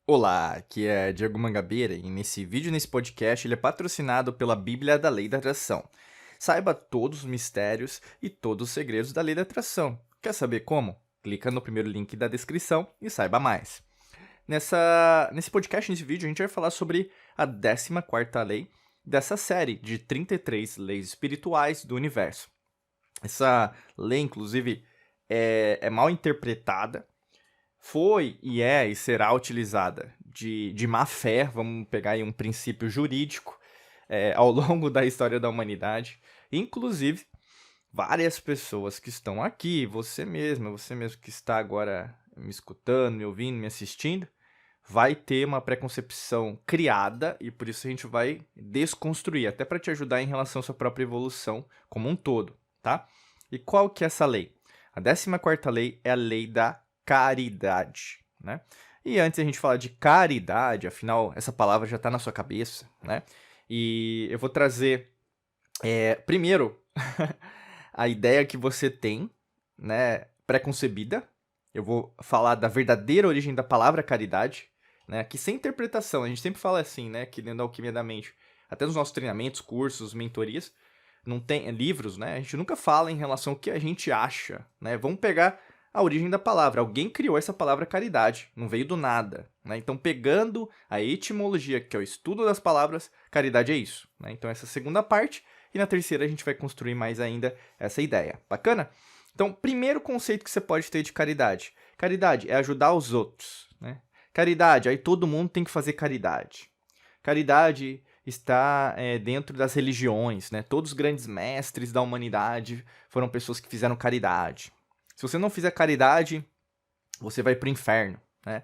Olá, aqui é Diego Mangabeira e nesse podcast ele é patrocinado pela Bíblia da Lei da Atração. Saiba todos os mistérios e todos os segredos da Lei da Atração. Quer saber como? Clica no primeiro link da descrição e saiba mais. Nesse podcast, nesse vídeo, a gente vai falar sobre a 14ª lei dessa série de 33 leis espirituais do universo. Essa lei, inclusive, é mal interpretada, foi e será utilizada de má fé, vamos pegar aí um princípio jurídico, ao longo da história da humanidade. Inclusive, várias pessoas que estão aqui, você mesmo que está agora me escutando, me ouvindo, me assistindo, vai ter uma preconcepção criada e por isso a gente vai desconstruir, até para te ajudar em relação à sua própria evolução como um todo, tá? E qual que é essa lei? A 14ª lei é a lei da caridade, né? E antes a gente falar de caridade, afinal, essa palavra já está na sua cabeça, né? E eu vou trazer, primeiro, a ideia que você tem, né, preconcebida. Eu vou falar da verdadeira origem da palavra caridade, né? Que sem interpretação, a gente sempre fala assim, né? Que dentro da Alquimia da Mente, até nos nossos treinamentos, cursos, mentorias, não tem livros, né? A gente nunca fala em relação ao que a gente acha, né? Vamos pegar a origem da palavra. Alguém criou essa palavra caridade, não veio do nada, né? Então, pegando a etimologia, que é o estudo das palavras, caridade é isso, né? Então, essa segunda parte, e na terceira a gente vai construir mais ainda essa ideia. Bacana? Então, primeiro conceito que você pode ter de caridade. Caridade é ajudar os outros, né? Caridade, aí todo mundo tem que fazer caridade. Caridade está dentro das religiões, né? Todos os grandes mestres da humanidade foram pessoas que fizeram caridade. Se você não fizer caridade, você vai para o inferno, né?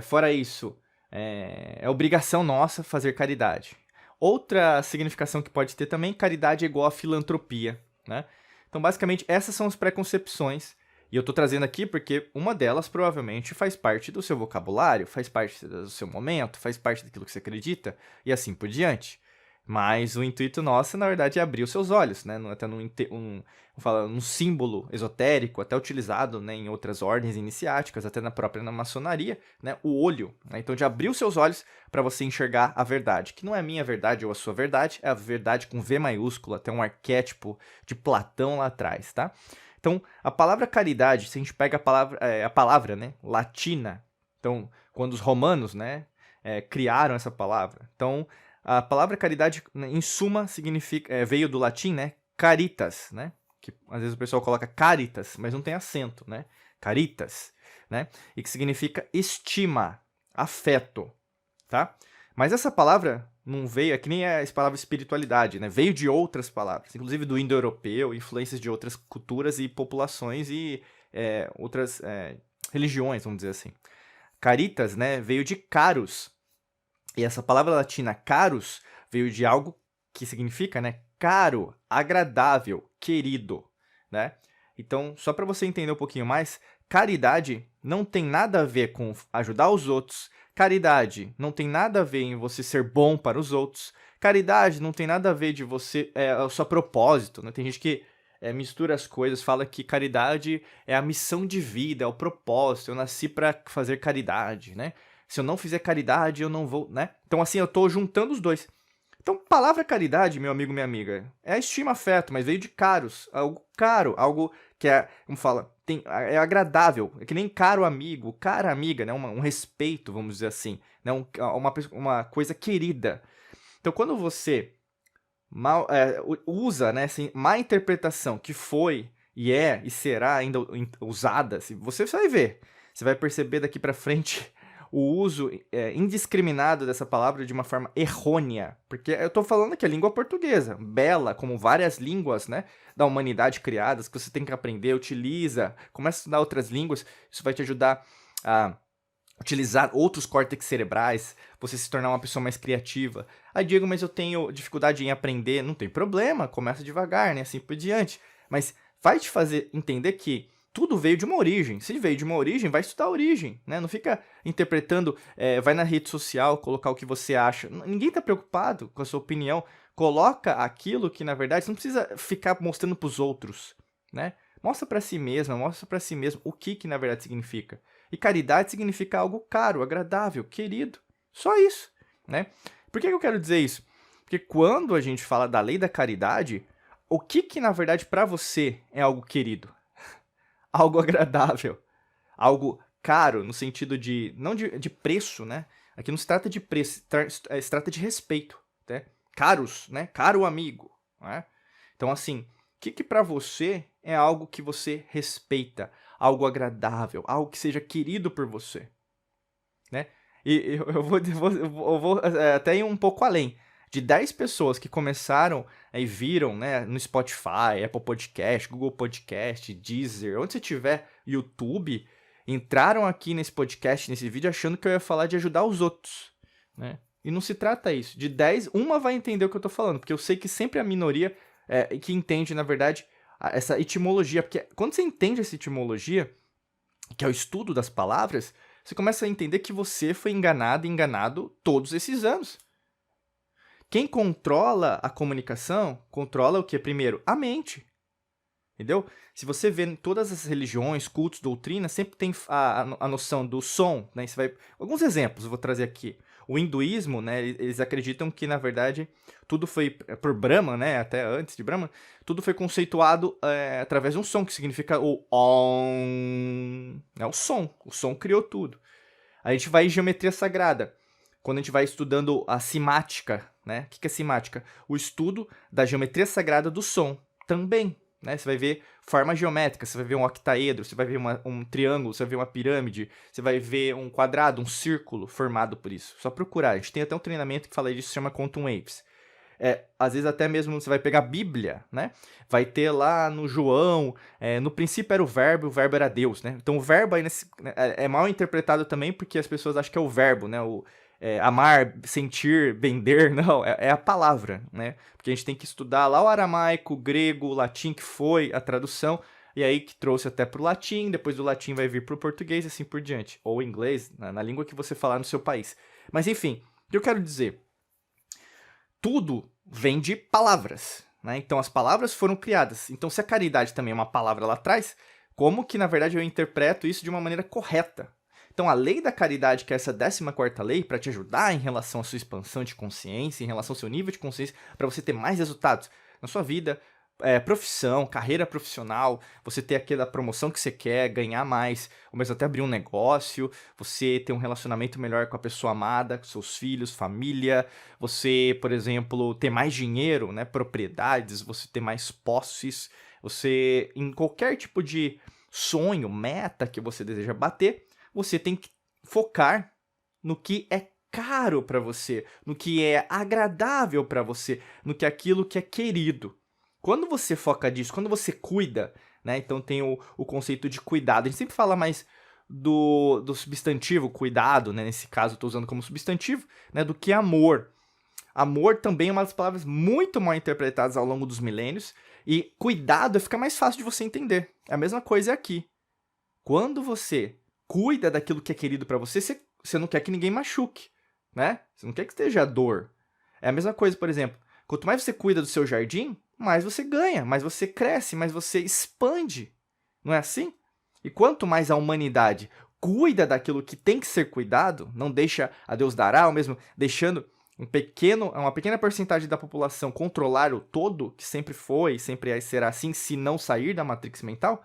Fora isso, é obrigação nossa fazer caridade. Outra significação que pode ter também, caridade é igual a filantropia, né? Então, basicamente, essas são as preconcepções. E eu estou trazendo aqui porque uma delas provavelmente faz parte do seu vocabulário, faz parte do seu momento, faz parte daquilo que você acredita e assim por diante. Mas o intuito nosso, na verdade, é abrir os seus olhos, né? Até um símbolo esotérico, até utilizado, né, em outras ordens iniciáticas, até na própria maçonaria, né? O olho. Né? Então, de abrir os seus olhos para você enxergar a verdade, que não é a minha verdade ou a sua verdade, é a verdade com V maiúsculo, até um arquétipo de Platão lá atrás, tá? Então, a palavra caridade, se a gente pega a palavra, né, latina, então, quando os romanos, né, criaram essa palavra, então, a palavra caridade, né, em suma, significa, veio do latim, né, caritas, né, que às vezes o pessoal coloca caritas, mas não tem acento, né, caritas, né, e que significa estima, afeto, tá? Mas essa palavra não veio, é que nem a palavra espiritualidade, né? Veio de outras palavras, inclusive do indo-europeu, influências de outras culturas e populações e outras religiões, vamos dizer assim. Caritas, né, veio de carus. E essa palavra latina carus veio de algo que significa, né, caro, agradável, querido, né? Então, só para você entender um pouquinho mais, caridade não tem nada a ver com ajudar os outros. Caridade não tem nada a ver em você ser bom para os outros. Caridade não tem nada a ver de você, o seu propósito, né? Tem gente que mistura as coisas, fala que caridade é a missão de vida, é o propósito. Eu nasci para fazer caridade, né? Se eu não fizer caridade, eu não vou, né? Então, assim, eu tô juntando os dois. Então, palavra caridade, meu amigo, minha amiga, é a estima afeto, mas veio de caros, algo caro, algo que como fala, é agradável, é que nem caro amigo, cara amiga, né? Um respeito, vamos dizer assim, né? Uma coisa querida. Então, quando você usa, né, assim, má interpretação que foi e será ainda usada, você vai ver, você vai perceber daqui para frente o uso indiscriminado dessa palavra de uma forma errônea, porque eu estou falando que a língua portuguesa, bela, como várias línguas, né, da humanidade criadas, que você tem que aprender, utiliza, começa a estudar outras línguas, isso vai te ajudar a utilizar outros córtex cerebrais, você se tornar uma pessoa mais criativa. Ah, Diego, mas eu tenho dificuldade em aprender. Não tem problema, começa devagar, né, assim por diante. Mas vai te fazer entender que tudo veio de uma origem. Se veio de uma origem, vai estudar a origem, né? Não fica interpretando, vai na rede social, colocar o que você acha. Ninguém está preocupado com a sua opinião. Coloca aquilo que, na verdade, você não precisa ficar mostrando para os outros, né? Mostra para si mesma, mostra para si mesmo o que na verdade significa. E caridade significa algo caro, agradável, querido. Só isso, né? Por que eu quero dizer isso? Porque quando a gente fala da lei da caridade, o que na verdade para você é algo querido? Algo agradável, algo caro no sentido de não de preço, né? Aqui não se trata de preço, se trata de respeito, né? Caros, né? Caro amigo, né? Então assim, o que para você é algo que você respeita, algo agradável, algo que seja querido por você, né? E eu vou até ir um pouco além. De 10 pessoas que começaram e viram, né, no Spotify, Apple Podcast, Google Podcast, Deezer, onde você tiver, YouTube, entraram aqui nesse podcast, nesse vídeo, achando que eu ia falar de ajudar os outros, né? E não se trata isso. De 10, uma vai entender o que eu tô falando, porque eu sei que sempre a minoria que entende, na verdade, essa etimologia. Porque quando você entende essa etimologia, que é o estudo das palavras, você começa a entender que você foi enganado e enganado todos esses anos. Quem controla a comunicação, controla o que? Primeiro, a mente. Entendeu? Se você vê em todas as religiões, cultos, doutrinas, sempre tem a noção do som, né? Você vai... Alguns exemplos eu vou trazer aqui. O hinduísmo, né? Eles acreditam que, na verdade, tudo foi por Brahma, né? Até antes de Brahma, tudo foi conceituado através de um som, que significa o Om. É o som. O som criou tudo. A gente vai em geometria sagrada. Quando a gente vai estudando a simática, né? O que é simática? O estudo da geometria sagrada do som também, né? Você vai ver forma geométrica, você vai ver um octaedro, você vai ver um triângulo, você vai ver uma pirâmide, você vai ver um quadrado, um círculo formado por isso. Só procurar. A gente tem até um treinamento que fala disso, se chama Quantum Waves. Às vezes até mesmo você vai pegar a Bíblia, né? Vai ter lá no João, no princípio era o verbo era Deus, né? Então o verbo aí é mal interpretado também porque as pessoas acham que é o verbo, né? Amar, sentir, vender, não, é a palavra, né? Porque a gente tem que estudar lá o aramaico, o grego, o latim, que foi a tradução, e aí que trouxe até pro latim, depois do latim vai vir pro português e assim por diante, ou inglês, na língua que você falar no seu país. Mas enfim, o que eu quero dizer? Tudo vem de palavras, né? Então as palavras foram criadas. Então se a caridade também é uma palavra lá atrás, como que na verdade eu interpreto isso de uma maneira correta? Então a lei da caridade, que é essa 14ª lei, para te ajudar em relação à sua expansão de consciência, em relação ao seu nível de consciência, para você ter mais resultados na sua vida, profissão, carreira profissional, você ter aquela promoção que você quer, ganhar mais, ou mesmo até abrir um negócio, você ter um relacionamento melhor com a pessoa amada, com seus filhos, família, você, por exemplo, ter mais dinheiro, né, propriedades, você ter mais posses, você, em qualquer tipo de sonho, meta que você deseja bater, você tem que focar no que é caro para você, no que é agradável para você, no que é aquilo que é querido. Quando você foca disso, quando você cuida, né? Então tem o conceito de cuidado. A gente sempre fala mais do substantivo, cuidado, né? Nesse caso, estou usando como substantivo, né? Do que amor. Amor também é uma das palavras muito mal interpretadas ao longo dos milênios. E cuidado fica mais fácil de você entender. A mesma coisa é aqui. Quando você cuida daquilo que é querido para você, você não quer que ninguém machuque, né? Você não quer que esteja dor. É a mesma coisa, por exemplo. Quanto mais você cuida do seu jardim, mais você ganha, mais você cresce, mais você expande. Não é assim? E quanto mais a humanidade cuida daquilo que tem que ser cuidado, não deixa a Deus dará, ou mesmo deixando uma pequena porcentagem da população controlar o todo, que sempre foi e sempre será assim, se não sair da matrix mental,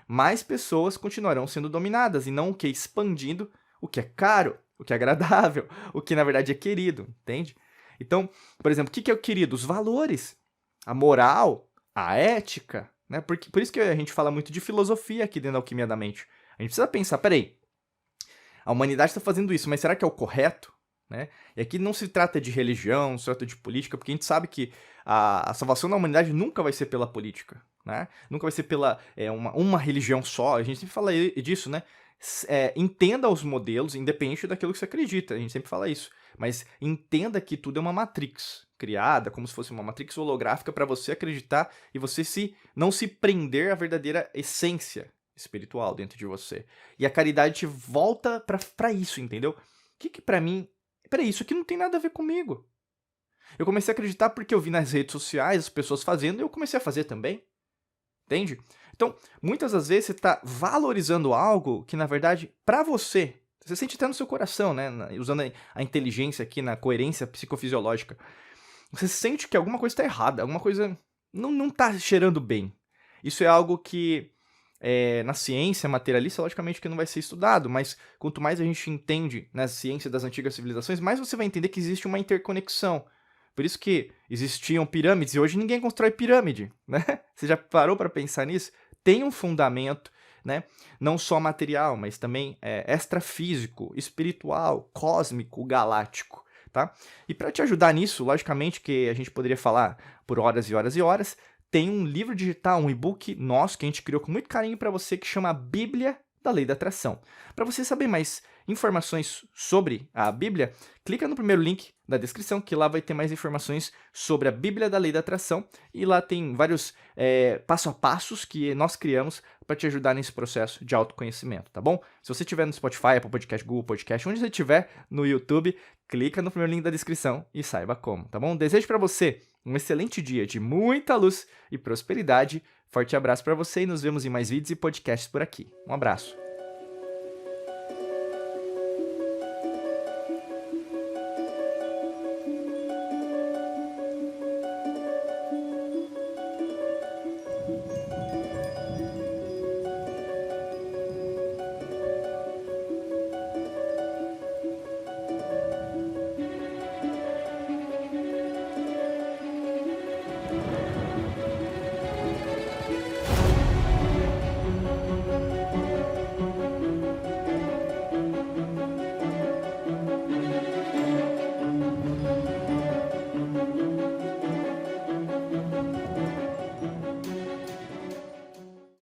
mais pessoas continuarão sendo dominadas e não o que? Expandindo o que é caro, o que é agradável, o que na verdade é querido, entende? Então, por exemplo, o que é o querido? Os valores, a moral, a ética, né? Por isso que a gente fala muito de filosofia aqui dentro da Alquimia da Mente. A gente precisa pensar, peraí, a humanidade está fazendo isso, mas será que é o correto? Né? E aqui não se trata de religião, não se trata de política, porque a gente sabe que a salvação da humanidade nunca vai ser pela política, né? Nunca vai ser pela uma religião só. A gente sempre fala disso, né? Entenda os modelos, independente daquilo que você acredita. A gente sempre fala isso. Mas entenda que tudo é uma matrix criada, como se fosse uma matrix holográfica para você acreditar e você não se prender à verdadeira essência espiritual dentro de você. E a caridade te volta para isso, entendeu? O que para mim... Peraí, isso aqui não tem nada a ver comigo. Eu comecei a acreditar porque eu vi nas redes sociais as pessoas fazendo e eu comecei a fazer também. Entende? Então, muitas das vezes você está valorizando algo que, na verdade, para você sente até no seu coração, né? Usando a inteligência aqui na coerência psicofisiológica. Você sente que alguma coisa está errada, alguma coisa não está cheirando bem. Isso é algo que na ciência materialista, logicamente que não vai ser estudado, mas quanto mais a gente entende na ciência das antigas civilizações, mais você vai entender que existe uma interconexão. Por isso que existiam pirâmides e hoje ninguém constrói pirâmide, né? Você já parou para pensar nisso? Tem um fundamento, né? Não só material, mas também extrafísico, espiritual, cósmico, galáctico, tá? E para te ajudar nisso, logicamente que a gente poderia falar por horas e horas e horas, tem um livro digital, um e-book nosso que a gente criou com muito carinho para você que chama Bíblia da Lei da Atração. Para você saber mais informações sobre a Bíblia, clica no primeiro link da descrição, que lá vai ter mais informações sobre a Bíblia da Lei da Atração, e lá tem vários passo a passos que nós criamos para te ajudar nesse processo de autoconhecimento, tá bom? Se você estiver no Spotify, Apple Podcast, Google Podcast, onde você estiver no YouTube, clica no primeiro link da descrição e saiba como, tá bom? Desejo para você um excelente dia de muita luz e prosperidade. Forte abraço para você e nos vemos em mais vídeos e podcasts por aqui. Um abraço.